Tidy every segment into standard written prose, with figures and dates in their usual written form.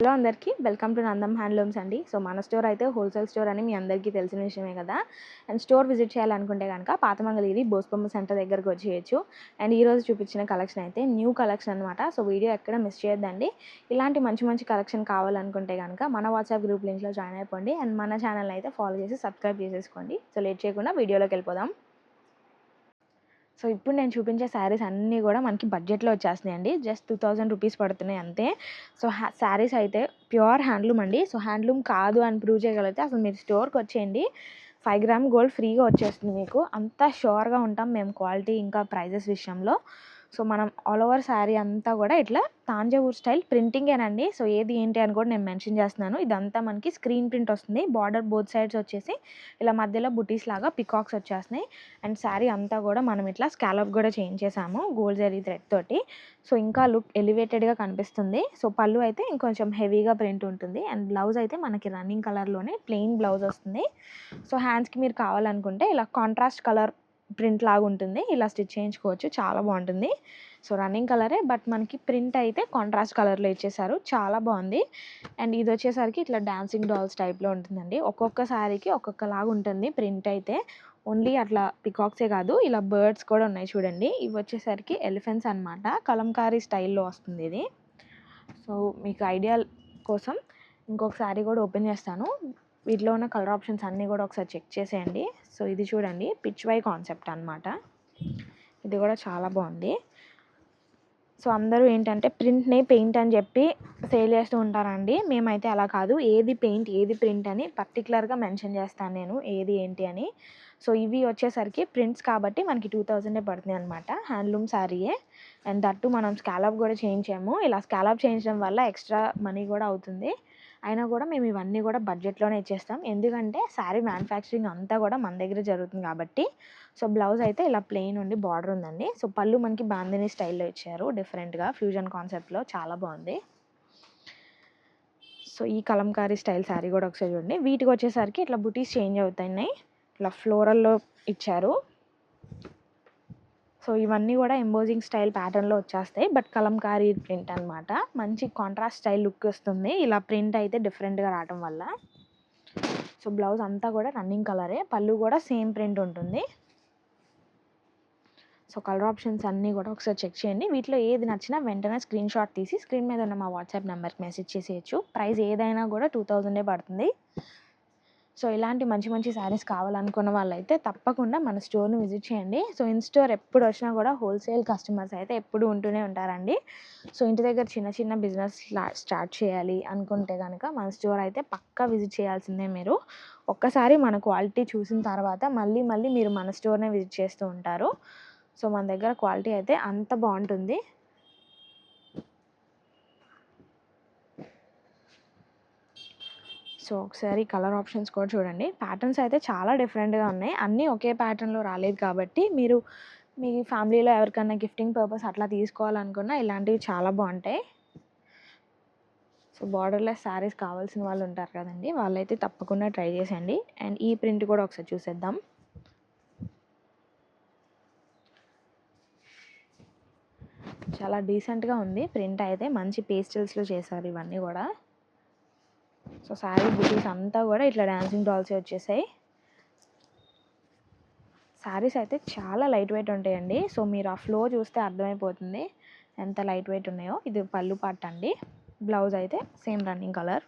Hello అందరికీ welcome to Nandam handlooms అండి. So మన స్టోర్ అయితే హోల్సేల్ స్టోర్ అని మీ అందరికీ తెలిసిన విషయమే కదా. అండ్ స్టోర్ విజిట్ చేయాలనుకుంటే కనుక పాత మంగళగిరి బోస్బొమ్మ సెంటర్ దగ్గరకు వచ్చేయచ్చు. అండ్ ఈరోజు చూపించిన కలెక్షన్ అయితే న్యూ కలెక్షన్ అనమాట. సో వీడియో ఎక్కడ మిస్ చేయొద్దండి. ఇలాంటి మంచి మంచి కలెక్షన్ కావాలనుకుంటే కనుక మన వాట్సాప్ గ్రూప్ లింక్లో జాయిన్ అయిపోండి. అండ్ మన ఛానల్ అయితే ఫాలో చేసి సబ్స్క్రైబ్ చేసేసుకోండి. సో లేట్ చేయకుండా వీడియోలోకి వెళ్ళిపోదాం. సో ఇప్పుడు నేను చూపించే శారీస్ అన్నీ కూడా మనకి బడ్జెట్లో వచ్చేస్తున్నాయండి. జస్ట్ 2000 రూపీస్ పడుతున్నాయి అంతే. సో శారీస్ అయితే ప్యూర్ హ్యాండ్లూమ్ అండి. సో హ్యాండ్లూమ్ కాదు అని ప్రూవ్ చేయగలిగితే అసలు మీరు స్టోర్కి వచ్చేయండి. 5 గ్రామ్ గోల్డ్ ఫ్రీగా వచ్చేస్తుంది మీకు. అంతా షూర్గా ఉంటాం మేము క్వాలిటీ ఇంకా ప్రైజెస్ విషయంలో. సో మనం ఆల్ ఓవర్ శారీ అంతా కూడా ఇట్లా తాంజావూర్ స్టైల్ ప్రింటింగేనండి. సో ఏది ఏంటి అని కూడా నేను మెన్షన్ చేస్తున్నాను. ఇదంతా మనకి స్క్రీన్ ప్రింట్ వస్తుంది. బార్డర్ బోత్ సైడ్స్ వచ్చేసి ఇలా మధ్యలో బుటీస్ లాగా పికాక్స్ వచ్చేస్తున్నాయి. అండ్ శారీ అంతా కూడా మనం ఇట్లా స్కాలప్ కూడా చేయించేసాము గోల్డ్ జరీ థ్రెడ్ తోటి. సో ఇంకా లుక్ ఎలివేటెడ్గా కనిపిస్తుంది. సో పళ్ళు అయితే ఇంకొంచెం హెవీగా ప్రింట్ ఉంటుంది. అండ్ బ్లౌజ్ అయితే మనకి రన్నింగ్ కలర్లోనే ప్లెయిన్ బ్లౌజ్ వస్తుంది. సో హ్యాండ్స్కి మీరు కావాలనుకుంటే ఇలా కాంట్రాస్ట్ కలర్ ప్రింట్ లాగా ఉంటుంది. ఇలా స్టిచ్ చేయించుకోవచ్చు, చాలా బాగుంటుంది. సో రన్నింగ్ కలరే బట్ మనకి ప్రింట్ అయితే కాంట్రాస్ట్ కలర్లో ఇచ్చేసారు, చాలా బాగుంది. అండ్ ఇది వచ్చేసరికి ఇట్లా డాన్సింగ్ డాల్స్ టైప్లో ఉంటుందండి. ఒక్కొక్క శారీకి ఒక్కొక్కలాగా ఉంటుంది ప్రింట్ అయితే. ఓన్లీ అట్లా పికాక్సే కాదు, ఇలా బర్డ్స్ కూడా ఉన్నాయి చూడండి. ఇవి వచ్చేసరికి ఎలిఫెంట్స్ అనమాట. కలంకారీ స్టైల్లో వస్తుంది ఇది. సో మీకు ఐడియా కోసం ఇంకొక శారీ కూడా ఓపెన్ చేస్తాను. వీటిలో ఉన్న కలర్ ఆప్షన్స్ అన్నీ కూడా ఒకసారి చెక్ చేసేయండి. సో ఇది చూడండి, పిచ్ వై కాన్సెప్ట్ అనమాట. ఇది కూడా చాలా బాగుంది. సో అందరూ ఏంటంటే ప్రింట్ని పెయింట్ అని చెప్పి సేల్ చేస్తూ ఉంటారండి. మేమైతే అలా కాదు, ఏది పెయింట్ ఏది ప్రింట్ అని పర్టికులర్గా మెన్షన్ చేస్తాను నేను, ఏది ఏంటి అని. సో ఇవి వచ్చేసరికి ప్రింట్స్ కాబట్టి మనకి 2000 పడుతుంది అనమాట. హ్యాండ్లూమ్ శారీయే. అండ్ దట్టు మనం స్కాలప్ కూడా చేయించాము. ఇలా స్కాలప్ చేయించడం వల్ల ఎక్స్ట్రా మనీ కూడా అవుతుంది. అయినా కూడా మేము ఇవన్నీ కూడా బడ్జెట్లోనే ఇచ్చేస్తాం. ఎందుకంటే శారీ మ్యానుఫ్యాక్చరింగ్ అంతా కూడా మన దగ్గర జరుగుతుంది కాబట్టి. సో బ్లౌజ్ అయితే ఇలా ప్లెయిన్ ఉండి బార్డర్ ఉందండి. సో పళ్ళు మనకి బాందిని స్టైల్లో ఇచ్చారు, డిఫరెంట్గా ఫ్యూజన్ కాన్సెప్ట్లో, చాలా బాగుంది. సో ఈ కలంకారీ స్టైల్ శారీ కూడా ఒకసారి చూడండి. వీటికి వచ్చేసరికి ఇట్లా బుటీస్ చేంజ్ అవుతున్నాయి, ఇట్లా ఫ్లోరల్లో ఇచ్చారు. సో ఇవన్నీ కూడా ఎంబోజింగ్ స్టైల్ ప్యాటర్న్లో వచ్చేస్తాయి, బట్ కలంకారీ ప్రింట్ అనమాట. మంచి కాంట్రాస్ట్ స్టైల్ లుక్ వస్తుంది ఇలా ప్రింట్ అయితే డిఫరెంట్గా రావడం వల్ల. సో బ్లౌజ్ అంతా కూడా రన్నింగ్ కలరే, పళ్ళు కూడా సేమ్ ప్రింట్ ఉంటుంది. సో కలర్ ఆప్షన్స్ అన్నీ కూడా ఒకసారి చెక్ చేయండి. వీటిలో ఏది నచ్చినా వెంటనే స్క్రీన్ షాట్ తీసి స్క్రీన్ మీద ఉన్న మా వాట్సాప్ నెంబర్కి మెసేజ్ చేసేయచ్చు. ప్రైస్ ఏదైనా కూడా 2000 పడుతుంది. సో ఇలాంటి మంచి మంచి శారీస్ కావాలనుకున్న వాళ్ళైతే తప్పకుండా మన స్టోర్ని విజిట్ చేయండి. సో ఇన్ స్టోర్ ఎప్పుడు వచ్చినా కూడా హోల్సేల్ కస్టమర్స్ అయితే ఎప్పుడు ఉంటూనే ఉంటారండి. సో ఇంటి దగ్గర చిన్న చిన్న బిజినెస్ స్టార్ట్ చేయాలి అనుకుంటే కనుక మన స్టోర్ అయితే పక్కా విజిట్ చేయాల్సిందే మీరు. ఒక్కసారి మన క్వాలిటీ చూసిన తర్వాత మళ్ళీ మళ్ళీ మీరు మన స్టోర్నే విజిట్ చేస్తూ ఉంటారు. సో మన దగ్గర క్వాలిటీ అయితే అంత బాగుంటుంది. సో ఒకసారి కలర్ ఆప్షన్స్ కూడా చూడండి. ప్యాటర్న్స్ అయితే చాలా డిఫరెంట్గా ఉన్నాయి. అన్నీ ఒకే ప్యాటర్న్లో రాలేదు కాబట్టి మీరు మీ ఫ్యామిలీలో ఎవరికన్నా గిఫ్టింగ్ పర్పస్ అట్లా తీసుకోవాలనుకున్నా ఇలాంటివి చాలా బాగుంటాయి. సో బార్డర్లెస్ శారీస్ కావాల్సిన వాళ్ళు ఉంటారు కదండి, వాళ్ళైతే తప్పకుండా ట్రై చేసేయండి. అండ్ ఈ ప్రింట్ కూడా ఒకసారి చూసేద్దాం. చాలా డీసెంట్గా ఉంది ప్రింట్ అయితే, మంచి పేస్టల్స్లో చేశారు ఇవన్నీ కూడా. సో శారీ బుటీస్ అంతా కూడా ఇట్లా డాన్సింగ్ డాల్సే వచ్చేసాయి. శారీస్ అయితే చాలా లైట్ వెయిట్ ఉంటాయండి. సో మీరు ఆ ఫ్లో చూస్తే అర్థమైపోతుంది ఎంత లైట్ వెయిట్ ఉన్నాయో. ఇది పళ్ళు పార్ట్ అండి. బ్లౌజ్ అయితే సేమ్ రన్నింగ్ కలర్.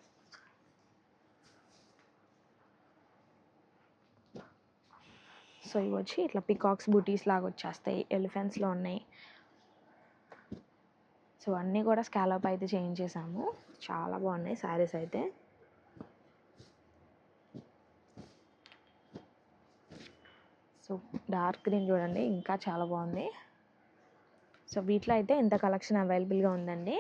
సో ఇవి వచ్చి ఇట్లా పికాక్స్ బుటీస్ లాగా వచ్చేస్తాయి, ఎలిఫెంట్స్లో ఉన్నాయి. సో అన్నీ కూడా స్కాలప్ అయితే చేయించేసాము. చాలా బాగున్నాయి శారీస్ అయితే. సో డార్క్ గ్రీన్ చూడండి, ఇంకా చాలా బాగుంది. సో వీటిలో అయితే ఇంత కలెక్షన్ అవైలబుల్గా ఉందండి.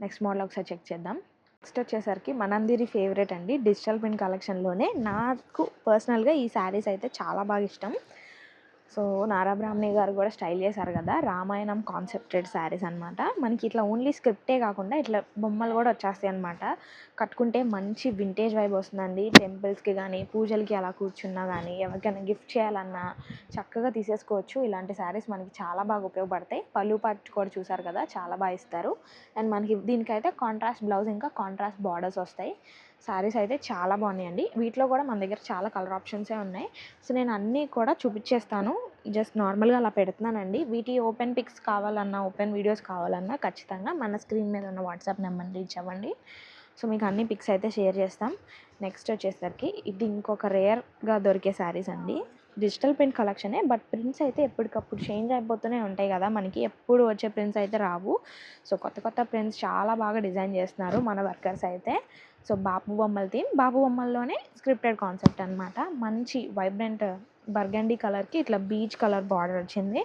నెక్స్ట్ మోడల్ ఒకసారి చెక్ చేద్దాం. నెక్స్ట్ వచ్చేసరికి మనందరి ఫేవరెట్ అండి, డిజిటల్ ప్రింట్ కలెక్షన్లోనే నాకు పర్సనల్గా ఈ శారీస్ అయితే చాలా బాగా ఇష్టం. సో నారా బ్రాహ్మణి గారు కూడా స్టైల్ చేశారు కదా, రామాయణం కాన్సెప్టెడ్ శారీస్ అనమాట. మనకి ఇట్లా ఓన్లీ స్క్రిప్టే కాకుండా ఇట్లా బొమ్మలు కూడా వచ్చేస్తాయి అనమాట. కట్టుకుంటే మంచి వింటేజ్ వైబ్ వస్తుందండి. టెంపుల్స్కి కానీ పూజలకి అలా కూర్చున్నా కానీ ఎవరికైనా గిఫ్ట్ చేయాలన్నా చక్కగా తీసేసుకోవచ్చు. ఇలాంటి శారీస్ మనకి చాలా బాగా ఉపయోగపడతాయి. పళ్ళు పట్టు కూడా చూసారు కదా, చాలా బాగా ఇస్తారు. అండ్ మనకి దీనికైతే కాంట్రాస్ట్ బ్లౌజ్ ఇంకా కాంట్రాస్ట్ బార్డర్స్ వస్తాయి. శారీస్ అయితే చాలా బాగున్నాయండి. వీటిలో కూడా మన దగ్గర చాలా కలర్ ఆప్షన్సే ఉన్నాయి. సో నేను అన్నీ కూడా చూపించేస్తాను. జస్ట్ నార్మల్గా అలా పెడుతున్నానండి. వీటి ఓపెన్ పిక్స్ కావాలన్నా, ఓపెన్ వీడియోస్ కావాలన్నా ఖచ్చితంగా మన స్క్రీన్ మీద ఉన్న వాట్సాప్ నెంబర్ని రీచ్ అవ్వండి. సో మీకు అన్ని పిక్స్ అయితే షేర్ చేస్తాం. నెక్స్ట్ వచ్చేసరికి ఇది ఇంకొక రేర్గా దొరికే శారీస్ అండి. డిజిటల్ ప్రింట్ కలెక్షనే, బట్ ప్రింట్స్ అయితే ఎప్పటికప్పుడు చేంజ్ అయిపోతూనే ఉంటాయి కదా, మనకి ఎప్పుడు వచ్చే ప్రింట్స్ అయితే రావు. సో కొత్త కొత్త ప్రింట్స్ చాలా బాగా డిజైన్ చేస్తున్నారు మన వర్కర్స్ అయితే. సో బాపు బొమ్మల థీమ్, బాపు బొమ్మల్లోనే స్క్రిప్టెడ్ కాన్సెప్ట్ అనమాట. మంచి వైబ్రెంట్ బర్గండీ కలర్కి ఇట్లా బీచ్ కలర్ బార్డర్ వచ్చింది.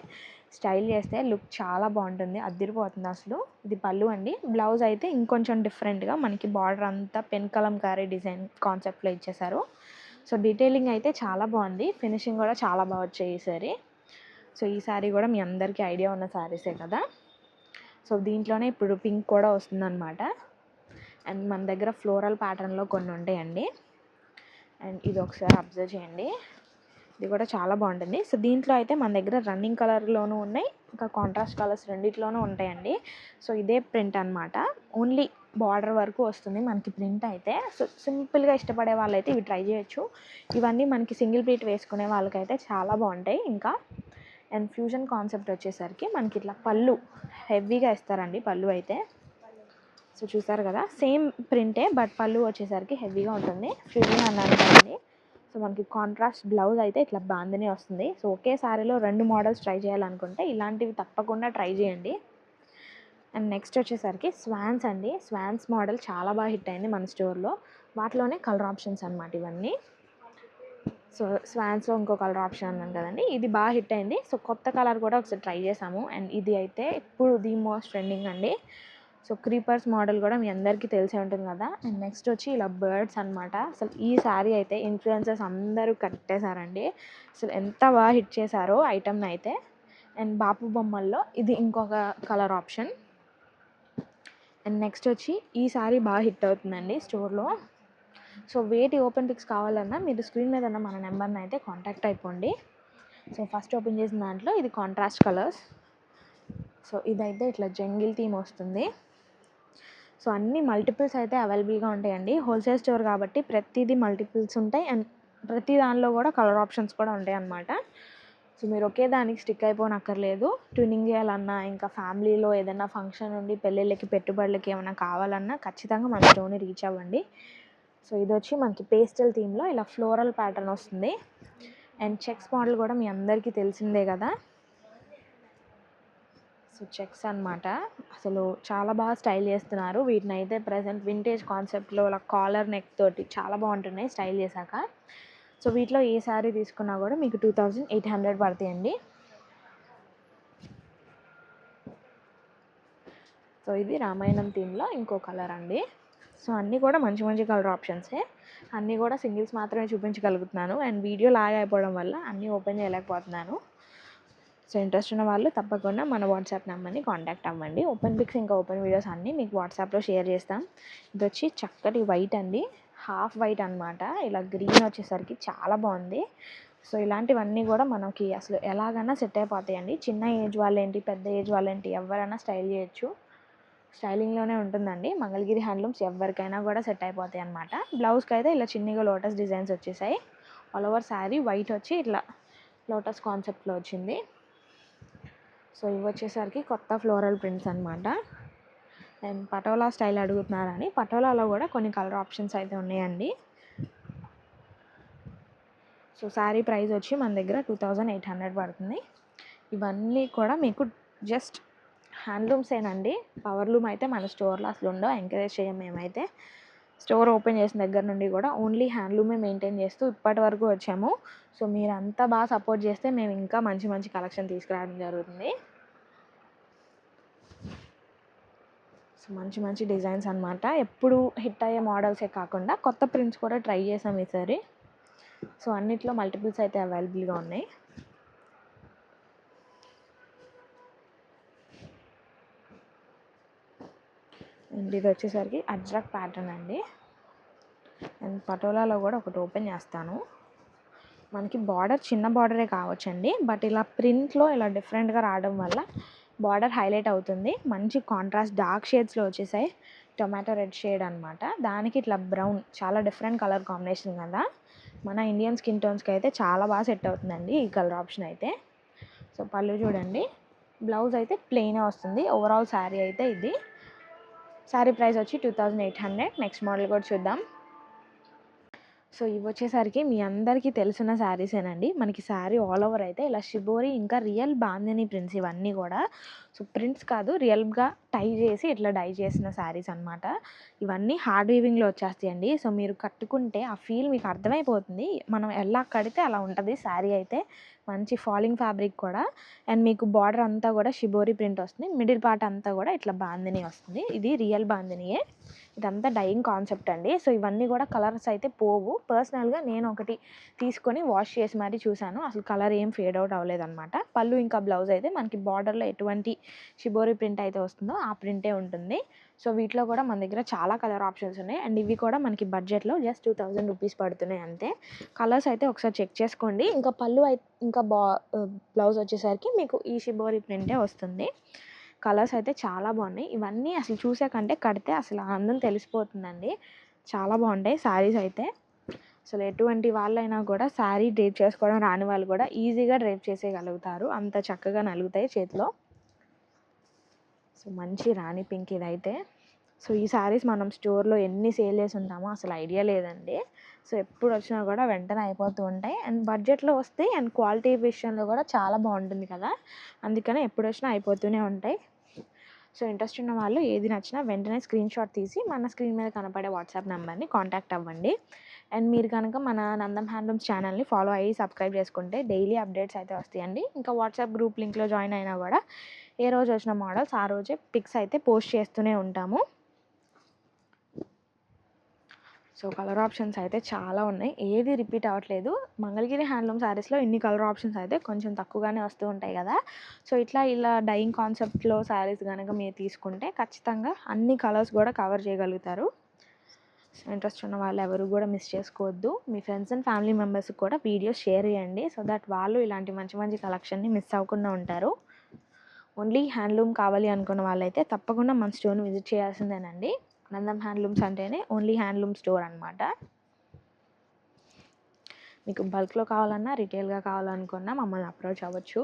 స్టైల్ చేస్తే లుక్ చాలా బాగుంటుంది, అదిరిపోతుంది అసలు. ఇది పళ్ళు అండి. బ్లౌజ్ అయితే ఇంకొంచెం డిఫరెంట్గా మనకి బార్డర్ అంతా పెన్ కలంకారీ డిజైన్ కాన్సెప్ట్లో ఇచ్చేసారు. సో డీటెయిలింగ్ అయితే చాలా బాగుంది, ఫినిషింగ్ కూడా చాలా బాగా వచ్చాయి ఈ సారీ. సో ఈ శారీ కూడా మీ అందరికీ ఐడియా ఉన్న శారీసే కదా. సో దీంట్లోనే ఇప్పుడు పింక్ కూడా వస్తుందన్నమాట. అండ్ మన దగ్గర ఫ్లోరల్ ప్యాటర్న్లో కొన్ని ఉంటాయండి. అండ్ ఇది ఒకసారి అబ్జర్వ్ చేయండి, ఇది కూడా చాలా బాగుంటుంది. సో దీంట్లో అయితే మన దగ్గర రన్నింగ్ కలర్లోనూ ఉన్నాయి, ఇంకా కాంట్రాస్ట్ కలర్స్ రెండిట్లోనూ ఉంటాయండి. సో ఇదే ప్రింట్ అనమాట, ఓన్లీ బార్డర్ వరకు వస్తుంది మనకి ప్రింట్ అయితే. సో సింపుల్గా ఇష్టపడే వాళ్ళైతే ఇవి ట్రై చేయొచ్చు. ఇవన్నీ మనకి సింగిల్ ప్లీట్ వేసుకునే వాళ్ళకైతే చాలా బాగుంటాయి. ఇంకా అండ్ ఫ్యూజన్ కాన్సెప్ట్ వచ్చేసరికి మనకి ఇట్లా పళ్ళు హెవీగా ఇస్తారండి. పళ్ళు అయితే సో చూసారు కదా, సేమ్ ప్రింటే బట్ పళ్ళు వచ్చేసరికి హెవీగా ఉంటుంది. ఫ్యూజన్ అన్నాను కదండి. సో మనకి కాంట్రాస్ట్ బ్లౌజ్ అయితే ఇట్లా బాందిని వస్తుంది. సో ఒకే సారీలో 2 మోడల్స్ ట్రై చేయాలనుకుంటే ఇలాంటివి తప్పకుండా ట్రై చేయండి. అండ్ నెక్స్ట్ వచ్చేసరికి స్వాన్స్ అండి. స్వాన్స్ మోడల్ చాలా బాగా హిట్ అయింది మన స్టోర్లో. వాటిలోనే కలర్ ఆప్షన్స్ అనమాట ఇవన్నీ. సో స్వాన్స్లో ఇంకో కలర్ ఆప్షన్ అన్నాను కదండి, ఇది బాగా హిట్ అయింది. సో కొత్త కలర్ కూడా ఒకసారి ట్రై చేసాము. అండ్ ఇది అయితే ఇప్పుడు ది మోస్ట్ ట్రెండింగ్ అండి. సో క్రీపర్స్ మోడల్ కూడా మీ అందరికీ తెలిసే ఉంటుంది కదా. అండ్ నెక్స్ట్ వచ్చి ఇలా బర్డ్స్ అనమాట. అసలు ఈ శారీ అయితే ఇన్ఫ్లుయెన్సర్స్ అందరూ కట్టేశారండి. అసలు ఎంత బాగా హిట్ చేశారో ఐటమ్ని అయితే. అండ్ బాపు బొమ్మల్లో ఇది ఇంకొక కలర్ ఆప్షన్. అండ్ నెక్స్ట్ వచ్చి ఈ శారీ బాగా హిట్ అవుతుందండి స్టోర్లో. సో వేటి ఓపెన్ పిక్స్ కావాలన్నా మీరు స్క్రీన్ మీద ఉన్న మన నెంబర్ని అయితే కాంటాక్ట్ అయిపోండి. సో ఫస్ట్ ఓపెన్ చేసిన దాంట్లో ఇది కాంట్రాస్ట్ కలర్స్. సో ఇదైతే ఇట్లా జంగిల్ థీమ్ వస్తుంది. సో అన్ని మల్టిపుల్స్ అయితే అవైలబుల్గా ఉంటాయండి. హోల్సేల్ స్టోర్ కాబట్టి ప్రతిదీ మల్టిపుల్స్ ఉంటాయి. అండ్ ప్రతి దానిలో కూడా కలర్ ఆప్షన్స్ కూడా ఉంటాయి అన్నమాట. సో మీరు ఒకే దానికి స్టిక్ అయిపోనక్కర్లేదు. ట్యూనింగ్ చేయాలన్నా, ఇంకా ఫ్యామిలీలో ఏదైనా ఫంక్షన్ ఉండి పెళ్ళిళ్ళకి పెట్టుబడులకి ఏమైనా కావాలన్నా ఖచ్చితంగా మన స్టోర్ని రీచ్ అవ్వండి. సో ఇది వచ్చి మనకి పేస్టల్ థీమ్లో ఇలా ఫ్లోరల్ ప్యాటర్న్ వస్తుంది. అండ్ చెక్స్ మోడల్ కూడా మీ అందరికీ తెలిసిందే కదా. సో చెక్స్ అనమాట, అసలు చాలా బాగా స్టైల్ చేస్తున్నారు వీటిని అయితే. ప్రజెంట్ వింటేజ్ కాన్సెప్ట్లో ఇలా కాలర్ నెక్ తోటి చాలా బాగుంటున్నాయి స్టైల్ చేశాక. సో వీటిలో ఏ శారీ తీసుకున్నా కూడా మీకు 2800 పడతాయండి. సో ఇది రామాయణం థీమ్లో ఇంకో కలర్ అండి. సో అన్నీ కూడా మంచి మంచి కలర్ ఆప్షన్సే. అన్నీ కూడా సింగిల్స్ మాత్రమే చూపించగలుగుతున్నాను. అండ్ వీడియో లాగ్ అయిపోవడం వల్ల అన్నీ ఓపెన్ చేయలేకపోతున్నాను. సో ఇంట్రెస్ట్ ఉన్న వాళ్ళు తప్పకుండా మన వాట్సాప్ నెంబర్ని కాంటాక్ట్ అవ్వండి. ఓపెన్ పిక్స్ ఇంకా ఓపెన్ వీడియోస్ అన్నీ మీకు వాట్సాప్లో షేర్ చేస్తాం. ఇది వచ్చి చక్కటి వైట్ అండి, హాఫ్ వైట్ అనమాట. ఇలా గ్రీన్ వచ్చేసరికి చాలా బాగుంది. సో ఇలాంటివన్నీ కూడా మనకి అసలు ఎలాగైనా సెట్ అయిపోతాయండి. చిన్న ఏజ్ వాళ్ళేంటి, పెద్ద ఏజ్ వాళ్ళేంటి, ఎవరైనా స్టైల్ చేయొచ్చు. స్టైలింగ్లోనే ఉంటుందండి. మంగళగిరి హ్యాండ్లూమ్స్ ఎవరికైనా కూడా సెట్ అయిపోతాయి అనమాట. బ్లౌజ్కి అయితే ఇలా చిన్నగా లోటస్ డిజైన్స్ వచ్చేసాయి. ఆల్ ఓవర్ శారీ వైట్ వచ్చి ఇట్లా లోటస్ కాన్సెప్ట్లో వచ్చింది. సో ఇవి వచ్చేసరికి కొత్త ఫ్లోరల్ ప్రింట్స్ అనమాట. అండ్ పటోలా స్టైల్ అడుగుతున్నారని పటోలాలో కూడా కొన్ని కలర్ ఆప్షన్స్ అయితే ఉన్నాయండి. సో శారీ ప్రైస్ వచ్చి మన దగ్గర 2800 పడుతుంది. ఇవన్నీ కూడా మీకు జస్ట్ హ్యాండ్లూమ్సేనండి. పవర్లూమ్ అయితే మన స్టోర్లో అసలు ఉండవు, ఎంకరేజ్ చేయం మేమైతే. స్టోర్ ఓపెన్ చేసిన దగ్గర నుండి కూడా ఓన్లీ హ్యాండ్లూమే మెయింటైన్ చేస్తూ ఇప్పటి వరకు వచ్చాము. సో మీరు అంతా బాగా సపోర్ట్ చేస్తే మేము ఇంకా మంచి మంచి కలెక్షన్ తీసుకురావడం జరుగుతుంది. సో మంచి మంచి డిజైన్స్ అనమాట. ఎప్పుడు హిట్ అయ్యే మోడల్సే కాకుండా కొత్త ప్రింట్స్ కూడా ట్రై చేసాం ఈసారి. సో అన్నిట్లో మల్టిపుల్స్ అయితే అవైలబుల్గా ఉన్నాయి. అండ్ ఇది వచ్చేసరికి అజ్రక్ ప్యాటర్న్ అండి. అండ్ పటోలాలో కూడా ఒకటి ఓపెన్ చేస్తాను. మనకి బార్డర్ చిన్న బార్డరే కావచ్చండి, బట్ ఇలా ప్రింట్లో ఇలా డిఫరెంట్గా రావడం వల్ల బార్డర్ హైలైట్ అవుతుంది. మంచి కాంట్రాస్ట్ డార్క్ షేడ్స్లో వచ్చేసాయి. టొమాటో రెడ్ షేడ్ అనమాట, దానికి ఇట్లా బ్రౌన్, చాలా డిఫరెంట్ కలర్ కాంబినేషన్ కదా. మన ఇండియన్ స్కిన్ టోన్స్కి అయితే చాలా బాగా సెట్ అవుతుందండి ఈ కలర్ ఆప్షన్ అయితే. సో పళ్ళు చూడండి, బ్లౌజ్ అయితే ప్లెయిన్ వస్తుంది. ఓవరాల్ శారీ అయితే ఇది. శారీ ప్రైస్ వచ్చి 2800. నెక్స్ట్ మోడల్ కూడా చూద్దాం. సో ఇవి వచ్చేసరికి మీ అందరికీ తెలిసిన శారీసేనండి. మనకి శారీ ఆల్ ఓవర్ అయితే ఇలా షిబోరి ఇంకా రియల్ బాందిని ప్రింట్స్ ఇవన్నీ కూడా. సో ప్రింట్స్ కాదు, రియల్గా టై చేసి ఇట్లా డై చేసిన శారీస్ అనమాట. ఇవన్నీ హార్డ్ వీవింగ్లో వచ్చేస్తాయండి. సో మీరు కట్టుకుంటే ఆ ఫీల్ మీకు అర్థమైపోతుంది. మనం ఎలా కడితే అలా ఉంటుంది శారీ అయితే. మంచి ఫాలింగ్ ఫ్యాబ్రిక్ కూడా. అండ్ మీకు బార్డర్ అంతా కూడా షిబోరి ప్రింట్ వస్తుంది. మిడిల్ పార్ట్ అంతా కూడా ఇట్లా బాందిని వస్తుంది. ఇది రియల్ బాందినియే. ఇదంతా డైయింగ్ కాన్సెప్ట్ అండి. సో ఇవన్నీ కూడా కలర్స్ అయితే పోవు. పర్సనల్గా నేను ఒకటి తీసుకొని వాష్ చేసి మరీ చూశాను, అసలు కలర్ ఏం ఫేడ్ అవుట్ అవ్వలేదన్నమాట. పళ్ళు ఇంకా బ్లౌజ్ అయితే మనకి బార్డర్లో ఎటువంటి షిబోరి ప్రింట్ అయితే వస్తుందో ఆ ప్రింటే ఉంటుంది. సో వీటిలో కూడా మన దగ్గర చాలా కలర్ ఆప్షన్స్ ఉన్నాయి. అండ్ ఇవి కూడా మనకి బడ్జెట్లో జస్ట్ 2000 రూపీస్ పడుతున్నాయి అంతే. కలర్స్ అయితే ఒకసారి చెక్ చేసుకోండి. ఇంకా పళ్ళు అయితే ఇంకా బ్లౌజ్ వచ్చేసరికి మీకు ఈ షిబోరి ప్రింటే వస్తుంది. కలర్స్ అయితే చాలా బాగున్నాయి. ఇవన్నీ అసలు చూసాకంటే కడితే అసలు అందం తెలిసిపోతుందండి. చాలా బాగుంటాయి శారీస్ అయితే. అసలు ఎటువంటి వాళ్ళైనా కూడా శారీ డ్రేప్ చేసుకోవడం రాని వాళ్ళు కూడా ఈజీగా డ్రేప్ చేసేయగలుగుతారు, అంత చక్కగా నలుగుతాయి చేతిలో. సో మంచి రాణి పింక్ ఇదైతే. సో ఈ శారీస్ మనం స్టోర్లో ఎన్ని సేల్ చేసి ఉంటామో అసలు ఐడియా లేదండి. సో ఎప్పుడు వచ్చినా కూడా వెంటనే అయిపోతూ ఉంటాయి. అండ్ బడ్జెట్లో వస్తాయి. అండ్ క్వాలిటీ విషయంలో కూడా చాలా బాగుంటుంది కదా, అందుకని ఎప్పుడు వచ్చినా అయిపోతూనే ఉంటాయి. సో ఇంట్రెస్ట్ ఉన్న వాళ్ళు ఏది నచ్చినా వెంటనే స్క్రీన్ షాట్ తీసి మన స్క్రీన్ మీద కనపడే వాట్సాప్ నెంబర్ని కాంటాక్ట్ అవ్వండి. అండ్ మీరు కనుక మన నందం హ్యాండ్లూమ్స్ ఛానల్ని ఫాలో అయ్యి సబ్స్క్రైబ్ చేసుకుంటే డైలీ అప్డేట్స్ అయితే వస్తాయండి. ఇంకా వాట్సాప్ గ్రూప్ లింక్లో జాయిన్ అయినా కూడా ఏ రోజు వచ్చిన మోడల్స్ ఆ రోజే పిక్స్ అయితే పోస్ట్ చేస్తూనే ఉంటాము. సో కలర్ ఆప్షన్స్ అయితే చాలా ఉన్నాయి, ఏది రిపీట్ అవ్వట్లేదు. మంగళగిరి హ్యాండ్లూమ్ శారీస్లో ఇన్ని కలర్ ఆప్షన్స్ అయితే కొంచెం తక్కువగానే వస్తూ ఉంటాయి కదా. సో ఇలా డైయింగ్ కాన్సెప్ట్లో శారీస్ కనుక మీరు తీసుకుంటే ఖచ్చితంగా అన్ని కలర్స్ కూడా కవర్ చేయగలుగుతారు. సో ఇంట్రెస్ట్ ఉన్న వాళ్ళు ఎవరు కూడా మిస్ చేసుకోవద్దు. మీ ఫ్రెండ్స్ అండ్ ఫ్యామిలీ మెంబర్స్కి కూడా వీడియోస్ షేర్ చేయండి, సో దట్ వాళ్ళు ఇలాంటి మంచి మంచి కలెక్షన్ని మిస్ అవ్వకుండా ఉంటారు. ఓన్లీ హ్యాండ్లూమ్ కావాలి అనుకున్న వాళ్ళైతే తప్పకుండా మన స్టోర్ని విజిట్ చేయాల్సిందేనండి. నందం హ్యాండ్లూమ్స్ అంటేనే ఓన్లీ హ్యాండ్లూమ్ స్టోర్ అనమాట. మీకు బల్క్లో కావాలన్నా రిటైల్గా కావాలనుకున్నా మమ్మల్ని అప్రోచ్ అవ్వచ్చు.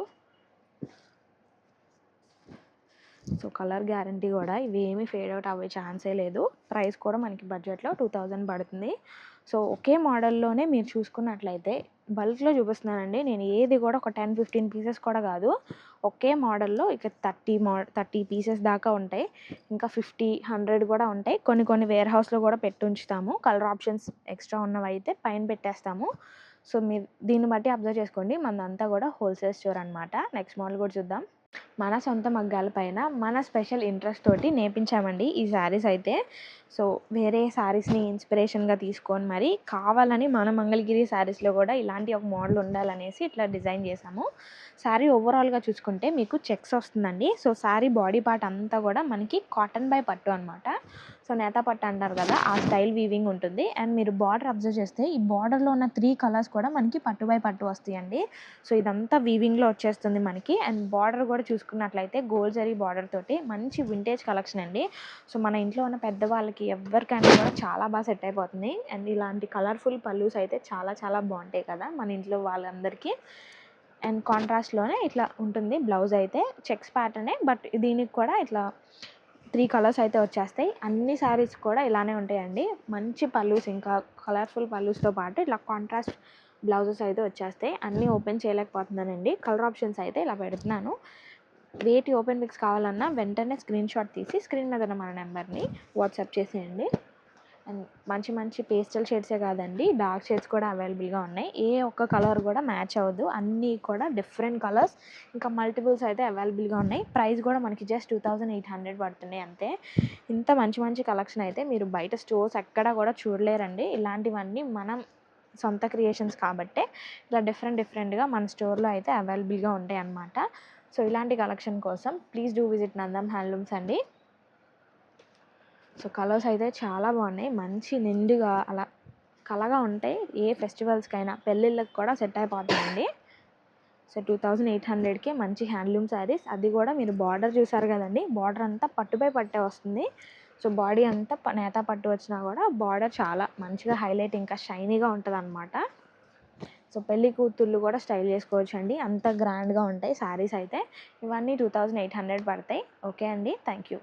సో కలర్ గ్యారంటీ కూడా, ఇవి ఏమీ ఫేడ్ అవుట్ అవ్వే ఛాన్సే లేదు. ప్రైస్ కూడా మనకి బడ్జెట్లో 2000 పడుతుంది. సో ఒకే మోడల్లోనే మీరు చూసుకున్నట్లయితే బల్క్లో చూపిస్తున్నానండి నేను, ఏది కూడా ఒక 10-15 పీసెస్ కూడా కాదు. ఒకే మోడల్లో ఇక 30 పీసెస్ దాకా ఉంటాయి. ఇంకా 50-100 కూడా ఉంటాయి. కొన్ని వేర్ హౌస్లో కూడా పెట్టి ఉంచుతాము. కలర్ ఆప్షన్స్ ఎక్స్ట్రా ఉన్నవి అయితే పైన పెట్టేస్తాము. సో మీరు దీన్ని బట్టి అబ్జర్వ్ చేసుకోండి. మనదంతా కూడా హోల్సేల్ స్టోర్ అనమాట. నెక్స్ట్ మోడల్ కూడా చూద్దాం. మన సొంత మగ్గాల పైన మన స్పెషల్ ఇంట్రెస్ట్ తోటి నేర్పించామండి ఈ శారీస్ అయితే. సో వేరే శారీస్ని ఇన్స్పిరేషన్గా తీసుకొని మరి కావాలని మన మంగళగిరి శారీస్లో కూడా ఇలాంటి ఒక మోడల్ ఉండాలనేసి ఇట్లా డిజైన్ చేసాము. శారీ ఓవరాల్గా చూసుకుంటే మీకు చెక్స్ వస్తుందండి. సో శారీ బాడీ పార్ట్ అంతా కూడా మనకి కాటన్ బై పట్టు అనమాట. సో నేత పట్టు అంటారు కదా, ఆ స్టైల్ వీవింగ్ ఉంటుంది. అండ్ మీరు బార్డర్ అబ్జర్వ్ చేస్తే ఈ బార్డర్లో ఉన్న 3 కలర్స్ కూడా మనకి పట్టు బై పట్టు వస్తాయండి. సో ఇదంతా వీవింగ్లో వచ్చేస్తుంది మనకి. అండ్ బార్డర్ కూడా చూసుకున్నట్లయితే గోల్డ్ జరీ బార్డర్ తోటి మంచి వింటేజ్ కలెక్షన్ అండి. సో మన ఇంట్లో ఉన్న పెద్దవాళ్ళకి ఎవరికైనా కూడా చాలా బాగా సెట్ అయిపోతుంది. అండ్ ఇలాంటి కలర్ఫుల్ పల్లూస్ అయితే చాలా చాలా బాగుంటాయి కదా మన ఇంట్లో వాళ్ళందరికీ. అండ్ కాంట్రాస్ట్లోనే ఇట్లా ఉంటుంది బ్లౌజ్ అయితే, చెక్స్ ప్యాటర్నే, బట్ దీనికి కూడా ఇట్లా 3 కలర్స్ అయితే వచ్చేస్తాయి. అన్ని శారీస్ కూడా ఇలానే ఉంటాయండి. మంచి పల్లూస్, ఇంకా కలర్ఫుల్ పల్లూస్తో పాటు ఇట్లా కాంట్రాస్ట్ బ్లౌజెస్ అయితే వచ్చేస్తాయి. అన్నీ ఓపెన్ చేయలేకపోతున్నానండి, కలర్ ఆప్షన్స్ అయితే ఇలా పెడుతున్నాను. వేటి ఓపెన్ పిక్స్ కావాలన్నా వెంటనే స్క్రీన్ షాట్ తీసి స్క్రీన్ మీద ఉన్న మన నెంబర్ని వాట్సాప్ చేసేయండి. అండ్ మంచి పేస్టల్ షేడ్సే కాదండి, డార్క్ షేడ్స్ కూడా అవైలబుల్గా ఉన్నాయి. ఏ ఒక్క కలర్ కూడా మ్యాచ్ అవ్వదు, అన్నీ కూడా డిఫరెంట్ కలర్స్, ఇంకా మల్టిపుల్స్ అయితే అవైలబుల్గా ఉన్నాయి. ప్రైస్ కూడా మనకి జస్ట్ 2800 పడుతున్నాయి అంతే. ఇంత మంచి కలెక్షన్ అయితే మీరు బయట స్టోర్స్ ఎక్కడా కూడా చూడలేరండి. ఇలాంటివన్నీ మనం సొంత క్రియేషన్స్ కాబట్టే ఇలా డిఫరెంట్గా మన స్టోర్లో అయితే అవైలబుల్గా ఉంటాయి అన్నమాట. సో ఇలాంటి కలెక్షన్ కోసం please do visit Nandam handlooms అండి. సో కలర్స్ అయితే చాలా బాగున్నాయి, మంచి నిండుగా అలా కలగా ఉంటాయి. ఏ ఫెస్టివల్స్కైనా పెళ్ళిళ్ళకి కూడా సెట్ అయిపోతాయండి. సో 2800కి మంచి హ్యాండ్లూమ్ శారీస్, అది కూడా మీరు బార్డర్ చూసారు కదండి, బార్డర్ అంతా పట్టుపై పట్టే వస్తుంది. సో బాడీ అంతా నేత పట్టు వచ్చినా కూడా బార్డర్ చాలా మంచిగా హైలైట్ ఇంకా షైనీగా ఉంటుంది అనమాట. సో పెళ్లి కూతుళ్ళు కూడా స్టైల్ చేసుకోవచ్చు అండి, అంత గ్రాండ్గా ఉంటాయి శారీస్ అయితే. ఇవన్నీ 2800 పడతాయి. ఓకే అండి, థ్యాంక్ యూ.